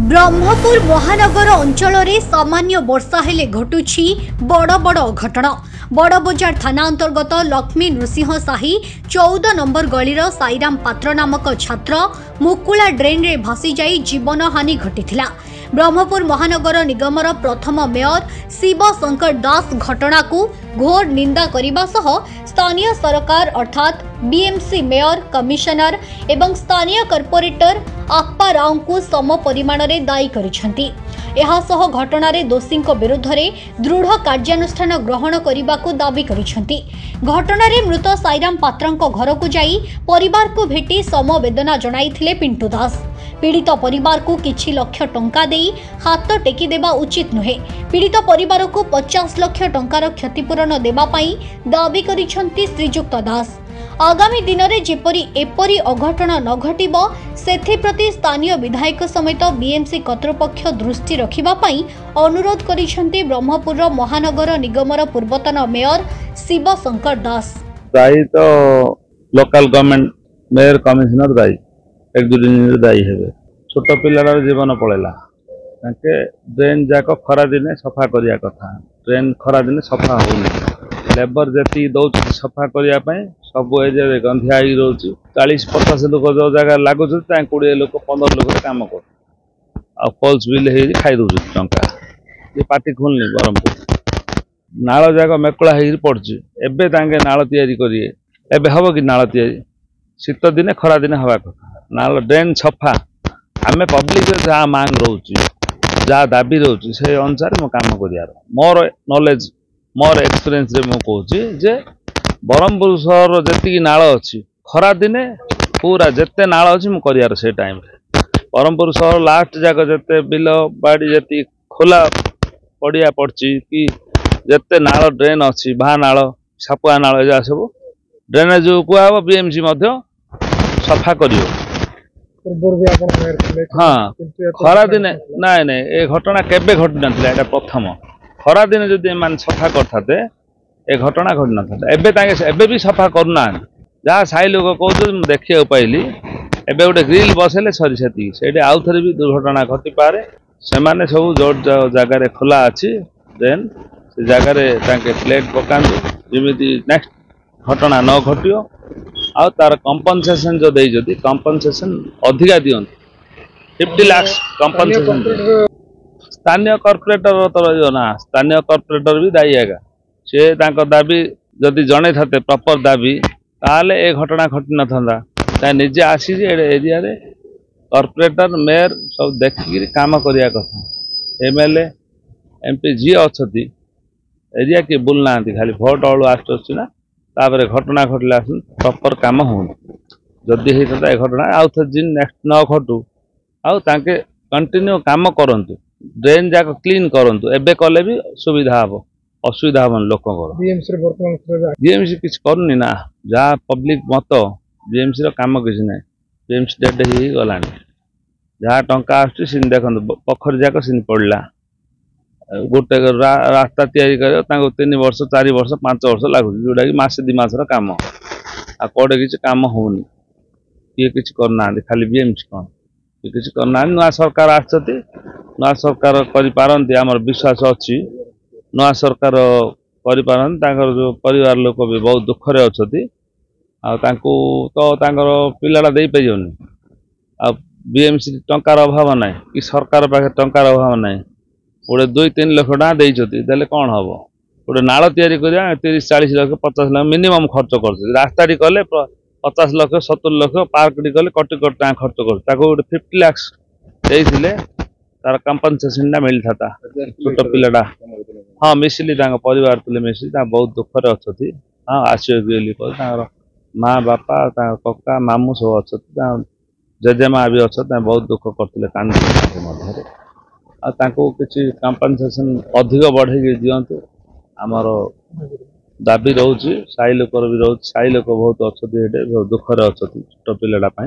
ब्रह्मपुर महानगर अंचल सामान्य वर्षा हेले घटुछि बड़ बड़ अघटन। बड़बजार थाना अंतर्गत लक्ष्मी नृसिंह साही 14 नंबर गलीर साईराम पात्र नामक छात्र मुकुला ड्रेन रे भासी जाई जीवन हानि घटिथिला। ब्रह्मपुर महानगर निगमर प्रथम मेयर शिव शंकर दास घटना को घोर निंदा करने सह स्थानीय सरकार अर्थात बीएमसी मेयर कमिशनर एवं स्थानीय कॉर्पोरेटर आप्पा राव को सम परिमाण रे दायी करिसेंती। एहा सह घटना रे दोषी विरुद्ध रे दृढ़ कार्यानुष्ठान ग्रहण करने को दाबी करिसेंती। घटना रे मृत साईराम पात्रंक घर को जाई परिवार को भेटी समवेदना जणाइथिले पिंटू दास। पीड़ित परिवार को किछि लक्ष टंका देई हाथ टेकी देबा उचित नुहे। पीड़ित परिवार को 50 लाख टंकार क्षतिपूरण देबा पई दाबी करिसेंती श्रीजुक्त दास। आगामी दिन में जेपरी एपरी अघटन न घटिबो सेथिप्रति स्थानीय विधायक समेत बीएमसी कर्तृपक्ष दृष्टि रखिबा पई अनुरोध करिसेंती ब्रह्मपुर महानगर निगमर पूर्वतन मेयर शिव शंकर दास। दायी तो लोकल गवर्नमेंट मेयर कमिशनर दायी एक दुई दिन दायी हेबे। छोट पिलार जीवन पड़ेला ड्रेन जाक खरा दिने सफा करिया कथा। ड्रेन खरा दिने सफा होनी लेबर जी दौर सफा करने सब एरिया गंधिया रोचे 40-50 लोक जो जगह लगुच 20 लोक 15 लोक कम कर पल्स बिल हो खाई दौर टंका ये पार्टी खुलनी ब्रह्मपुर नाल जाक मेकला पड़ी एवं नाल या हम कि नाल शीत दिने खरा दिने हवा कथा नाल ड्रेन सफा आम पब्लिक जहाँ मांग रोचे जहाँ दाबी रोचे से अनुसार मो कम कर मोर नॉलेज मोर एक्सपीरियंस रे मु कहूँ जे ब्रह्मपुर सहर जी नाल अच्छी खरा दिने पूरा जिते नाल अच्छी मु कर से टाइम ब्रह्मपुर सहर लास्ट जाक जिते बिल बाड़ी जी खोला पड़िया पड़ी कि जिते नाल ड्रेन अच्छी भा नाल सापुआ नाल जहाँ सब ड्रेनेज कह बीएमसी सफा कर। हाँ खरा दिने नाई नाई ए घटना केबे घटी ना प्रथम खरा दिन जदि सफा करते ए घटना घटी ना एबे भी सफा करना जहाँ साई लोक कह देखा पाइली एबे गोटे ग्रिल बसले सरी से आउ थे भी दुर्घटना घटी पारे से सब जो जगार खोला अच्छी ड्रेन से जगार प्लेट पका जमी नेक्स्ट घटना न घटो आउ तार कंपनसेशन जो देती कंपनसेशन अधिका दियंतु 50 लाख कंपनसेशन स्थानीय कॉर्पोरेटर तो रही ना स्थानीय कॉर्पोरेटर भी दायी आएगा सी दाबी जदि जड़े थे प्रॉपर दाबी ताले ए घटना घटी ना निजे आसी एरिया रे कॉर्पोरेटर मेयर सब देखिक काम करिया कथा एमएलए एमपी जी अच्छा एरिया किए बुलना खाली भोट अड़ू आसुना तापर घटना घटला प्रॉपर काम होनी जदि होता है घटना आउ थे जिन नेक्स्ट न घटू आउ तांके कंटिन्यू काम करंतु ड्रेन जाक क्लीन करंतु एबे कले भी सुविधा हम असुविधा हम लोक बीएमसी किसी करनी ना जहाँ पब्लिक मत बीएमसी काम किसी ना बीएमसी डेट ही गला जहाँ टंका आस देखो पोखरी जाक सीन पड़ा गोटे रास्ता या 3 वर्ष 4 वर्ष 5 वर्ष लगुच जोटा कि मासे 2 मासर कम आड़े किसी कम होनी किए किसी करना खाली बीएमसी कौन किसी करना नुआ सरकार आसती नुआ सरकार करपारती आमर विश्वास अच्छी नुआ सरकार कर जो परिवार लोक भी बहुत दुखरे अच्छा तो पिलाटा दे पारियोनी आ बीएमसी टंकार अभाव ना कि सरकार पाखे टंकार अभाव ना गोटे 2-3 लाख टका देते कौन हम गोटे नाल या 30-40 लाख 50 लाख मिनिमम खर्च कर रास्ता कले 50 लाख 70 लाख पार्क कले कोटी कोटी टका खर्च कर गोटे 50 लाख देते तार कंपनसेशन मिलता छोट पिलाटा। हाँ मिसिली परिवार तुले मिसिली बहुत दुखरे अच्छी हाँ आसो माँ बापा कका मामू सब अच्छा जेजेमा भी अच्छा बहुत दुख करते कांदी किसी कंपनसेशन अधिक बढ़े दिंतु आमर दाबी रोचे साई लोक भी रोचे साई लोक बहुत अच्छा बहुत दुखरे अच्छा छोट पिलाटा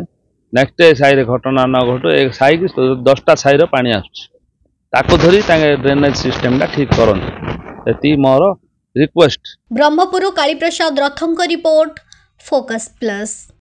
नेक्स्ट साई घटना न घटू एक साई कि 10टा साईर पानी आसू धरी ड्रेनेज सिस्टम ठीक करती मोर रिक्वेस्ट। ब्रह्मपुर कालीप्रसाद रथों रिपोर्ट फोकस प्लस।